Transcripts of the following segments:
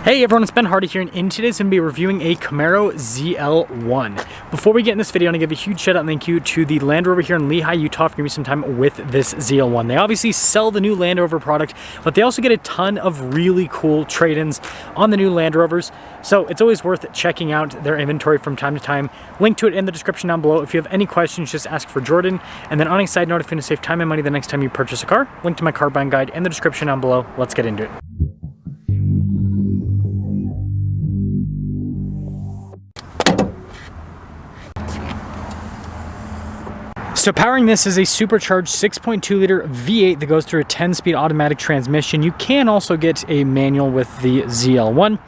Hey everyone, it's Ben Hardy here, and in today's going to be reviewing a Camaro ZL1. Before we get in this video, I want to give a huge shout out and thank you to the Land Rover here in Lehigh, Utah for giving me some time with this ZL1. They obviously sell the new Land Rover product, but they also get a ton of really cool trade-ins on the new Land Rovers. So it's always worth checking out their inventory from time to time. Link to it in the description down below. If you have any questions, just ask for Jordan. And then on a side note, if you want to save time and money the next time you purchase a car, link to my car buying guide in the description down below. Let's get into it. So powering this is a supercharged 6.2 liter V8 that goes through a 10-speed automatic transmission. You can also get a manual with the ZL1.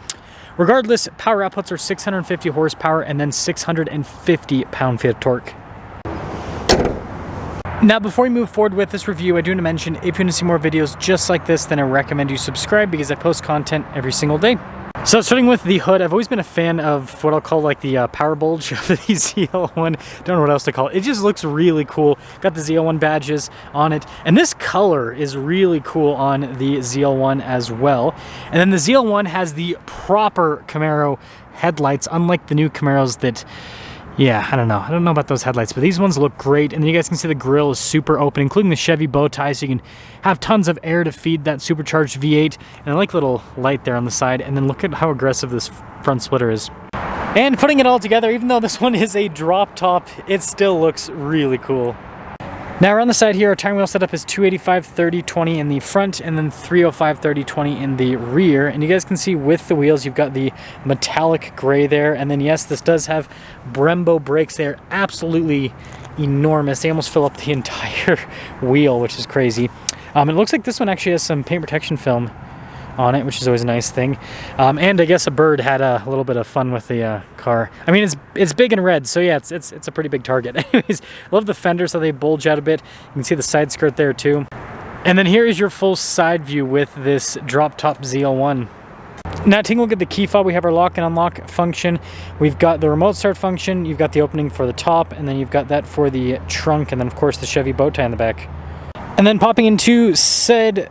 Regardless, power outputs are 650 horsepower and then 650 pound-feet of torque. Now, before we move forward with this review, I do want to mention, if you want to see more videos just like this, then I recommend you subscribe because I post content every single day. So starting with the hood, I've always been a fan of what I'll call like the power bulge of the ZL1. Don't know what else to call it. It just looks really cool. Got the ZL1 badges on it. And this color is really cool on the ZL1 as well. And then the ZL1 has the proper Camaro headlights, unlike the new Camaros that... yeah, I don't know about those headlights, but these ones look great. And then you guys can see the grille is super open, including the Chevy bow tie, so you can have tons of air to feed that supercharged V8. And I like the little light there on the side. And then look at how aggressive this front splitter is. And putting it all together, even though this one is a drop top, it still looks really cool. Now around the side here, our tire wheel setup is 285/30/20 in the front and then 305/30/20 in the rear. And you guys can see with the wheels, you've got the metallic gray there. And then yes, this does have Brembo brakes. They're absolutely enormous. They almost fill up the entire wheel, which is crazy. It looks like this one actually has some paint protection film on it, which is always a nice thing. And I guess a bird had a little bit of fun with the car. I mean, it's big and red, so yeah, it's a pretty big target. Anyways, love the fenders, how they bulge out a bit. You can see the side skirt there too. And then here is your full side view with this drop top ZL1. Now taking a look at the key fob, we have our lock and unlock function. We've got the remote start function, you've got the opening for the top, and then you've got that for the trunk, and then of course the Chevy bow tie in the back. And then popping into said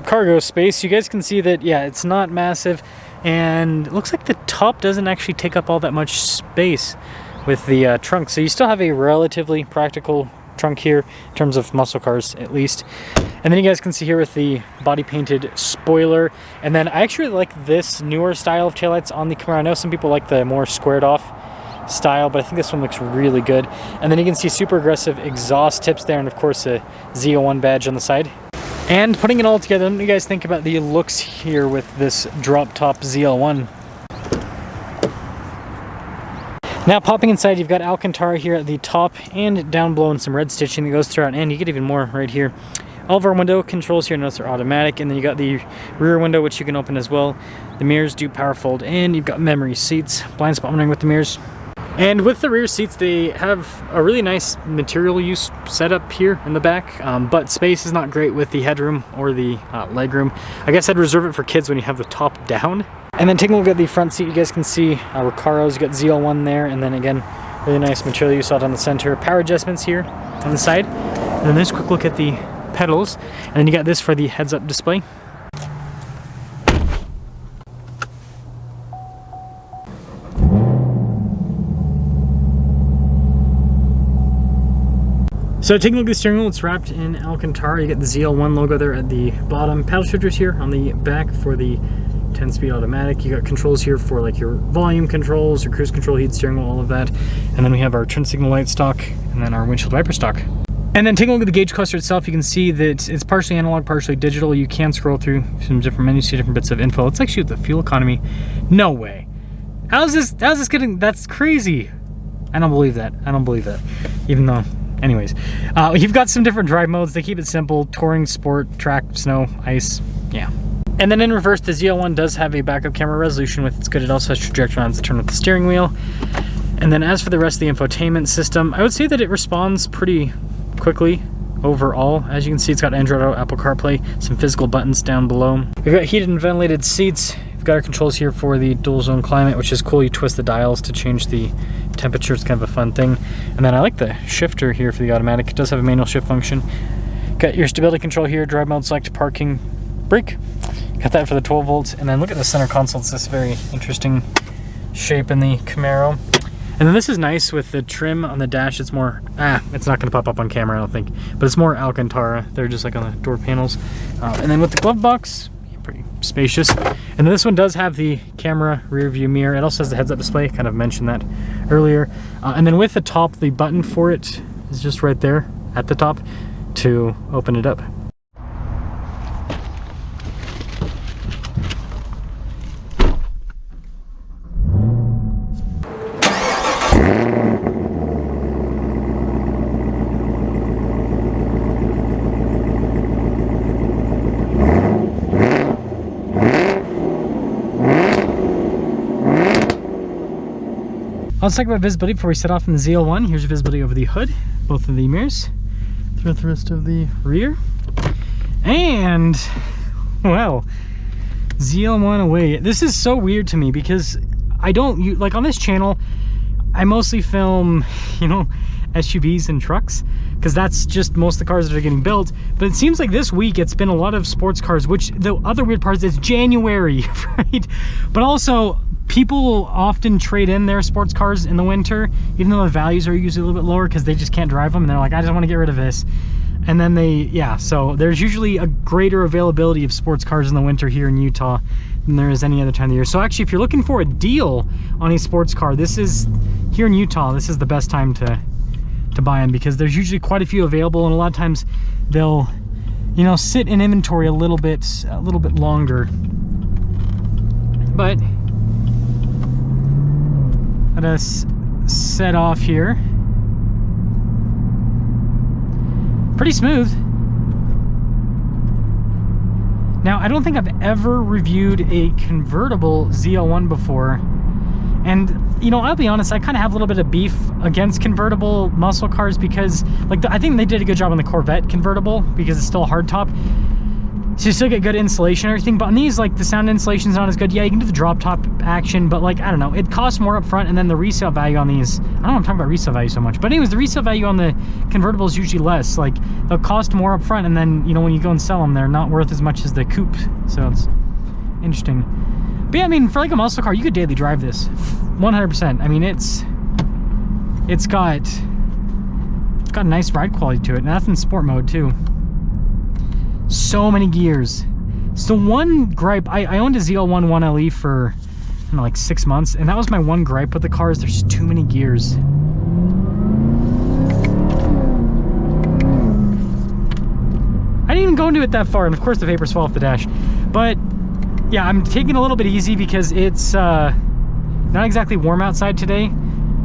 cargo space, you guys can see that, yeah, it's not massive, and it looks like the top doesn't actually take up all that much space with the trunk, so you still have a relatively practical trunk here in terms of muscle cars at least. And then you guys can see here with the body painted spoiler, and then I actually like this newer style of taillights on the Camaro. I know some people like the more squared off style, but I think this one looks really good. And then you can see super aggressive exhaust tips there, and of course a ZL1 badge on the side. And putting it all together, what do you guys think about the looks here with this drop top ZL1? Now popping inside, you've got Alcantara here at the top and down below, and some red stitching that goes throughout, and you get even more right here. All of our window controls here, notice are automatic, and then you got the rear window, which you can open as well. The mirrors do power fold, and you've got memory seats, blind spot monitoring with the mirrors. And with the rear seats, they have a really nice material use setup here in the back, but space is not great with the headroom or the legroom. I guess I'd reserve it for kids when you have the top down. And then taking a look at the front seat, you guys can see Recaros, you got ZL1 there, and then again, really nice material use out on the center. Power adjustments here on the side. And then there's a quick look at the pedals, and then you got this for the heads-up display. So taking a look at the steering wheel, it's wrapped in Alcantara. You get the ZL1 logo there at the bottom. Paddle shifters here on the back for the 10-speed automatic. You got controls here for like your volume controls, your cruise control, heat steering wheel, all of that. And then we have our turn signal light stock, and then our windshield wiper stock. And then taking a look at the gauge cluster itself, you can see that it's partially analog, partially digital. You can scroll through some different menus, see different bits of info. Let's actually the fuel economy. No way. How's this getting? That's crazy. I don't believe that. I don't believe that. Even though, anyways, you've got some different drive modes. They keep it simple: touring, sport, track, snow, ice. Yeah. And then in reverse, the ZL1 does have a backup camera resolution with it's good. It also has trajectory on to turn with the steering wheel. And then as for the rest of the infotainment system, I would say that it responds pretty quickly overall. As you can see, it's got Android Auto, Apple CarPlay, some physical buttons down below. We've got heated and ventilated seats. We've got our controls here for the dual zone climate, which is cool. You twist the dials to change the temperature. It's kind of a fun thing. And then I like the shifter here for the automatic. It does have a manual shift function. Got your stability control here, drive mode select, parking, brake. Got that for the 12 volts. And then look at the center console. It's this very interesting shape in the Camaro. And then this is nice with the trim on the dash. It's more, it's not gonna pop up on camera, I don't think, but it's more Alcantara. They're just like on the door panels. And then with the glove box, pretty spacious. And then this one does have the camera rear view mirror. It also has the heads-up display, kind of mentioned that earlier. And then with the top, the button for it is just right there at the top to open it up. Let's talk about visibility before we set off in the ZL1. Here's your visibility over the hood, both of the mirrors, throughout the rest of the rear. And, well, ZL1 away. This is so weird to me because I don't, like on this channel, I mostly film, you know, SUVs and trucks, because that's just most of the cars that are getting built. But it seems like this week it's been a lot of sports cars, which the other weird part is it's January, right? But also, people often trade in their sports cars in the winter, even though the values are usually a little bit lower because they just can't drive them. And they're like, I just want to get rid of this. And then they, yeah, so there's usually a greater availability of sports cars in the winter here in Utah than there is any other time of the year. So actually, if you're looking for a deal on a sports car, this is, here in Utah, this is the best time to buy them, because there's usually quite a few available, and a lot of times they'll, you know, sit in inventory a little bit longer. But let us set off here. Pretty smooth. Now, I don't think I've ever reviewed a convertible ZL1 before. And, you know, I'll be honest, I kind of have a little bit of beef against convertible muscle cars because, like, I think they did a good job on the Corvette convertible because it's still a hardtop. So you still get good insulation and everything, but on these, like, the sound insulation's not as good. Yeah, you can do the drop top action, but, like, I don't know, it costs more up front, and then the resale value on these, I don't know, I'm talking about resale value so much, but anyways, the resale value on the convertible is usually less. Like, they'll cost more up front, and then, you know, when you go and sell them, they're not worth as much as the coupe. So it's interesting. But yeah, I mean, for like a muscle car, you could daily drive this 100%. I mean, it's got a nice ride quality to it, and that's in sport mode too. So many gears. So one gripe, I owned a ZL1 1LE for, I don't know, like 6 months, and that was my one gripe with the car, is there's just too many gears. I didn't even go into it that far, and of course the papers fall off the dash. But yeah, I'm taking it a little bit easy because it's not exactly warm outside today.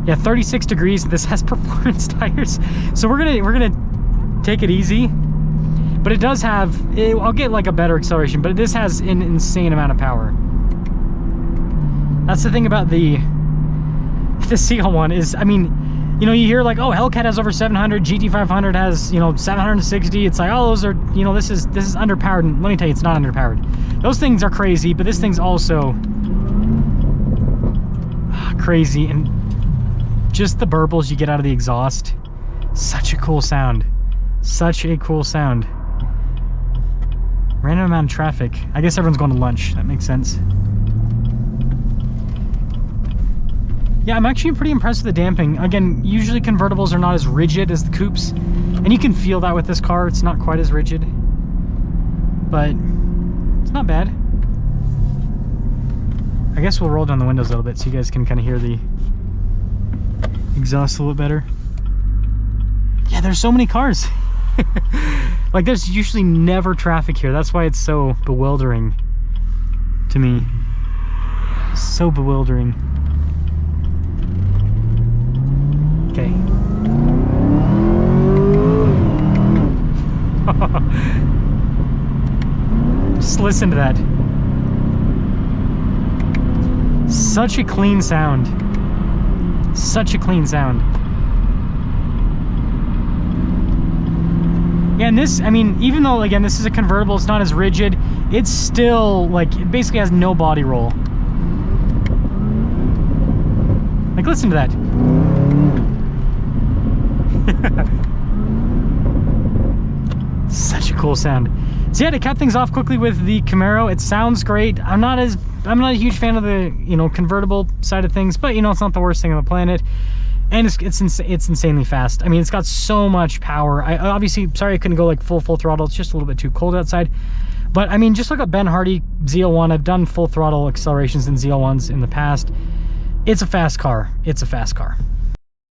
Yeah, 36 degrees. This has performance tires, so we're gonna take it easy. But it does have, I'll get like a better acceleration, but this has an insane amount of power. That's the thing about the ZL1 is, I mean, you know, you hear like, oh, Hellcat has over 700, GT500 has, you know, 760. It's like, oh, those are, you know, this is underpowered. And let me tell you, it's not underpowered. Those things are crazy, but this thing's also crazy. And just the burbles you get out of the exhaust, such a cool sound. Such a cool sound. Random amount of traffic. I guess everyone's going to lunch. That makes sense. Yeah, I'm actually pretty impressed with the damping. Again, usually convertibles are not as rigid as the coupes, and you can feel that with this car. It's not quite as rigid, but it's not bad. I guess we'll roll down the windows a little bit so you guys can kind of hear the exhaust a little better. Yeah, there's so many cars. Like, there's usually never traffic here. That's why it's so bewildering to me. So bewildering. Okay. Just listen to that. Such a clean sound. Such a clean sound. Yeah, and this, I mean, even though, again, this is a convertible, it's not as rigid, it's still, like, it basically has no body roll. Like, listen to that. Such a cool sound. So yeah, to cap things off quickly with the Camaro, it sounds great. I'm not a huge fan of the, you know, convertible side of things, but you know, it's not the worst thing on the planet. And it's insanely fast. I mean, it's got so much power. I obviously, sorry I couldn't go like full throttle. It's just a little bit too cold outside. But I mean, just look at Ben Hardy ZL1. I've done full throttle accelerations in ZL1s in the past. It's a fast car. It's a fast car.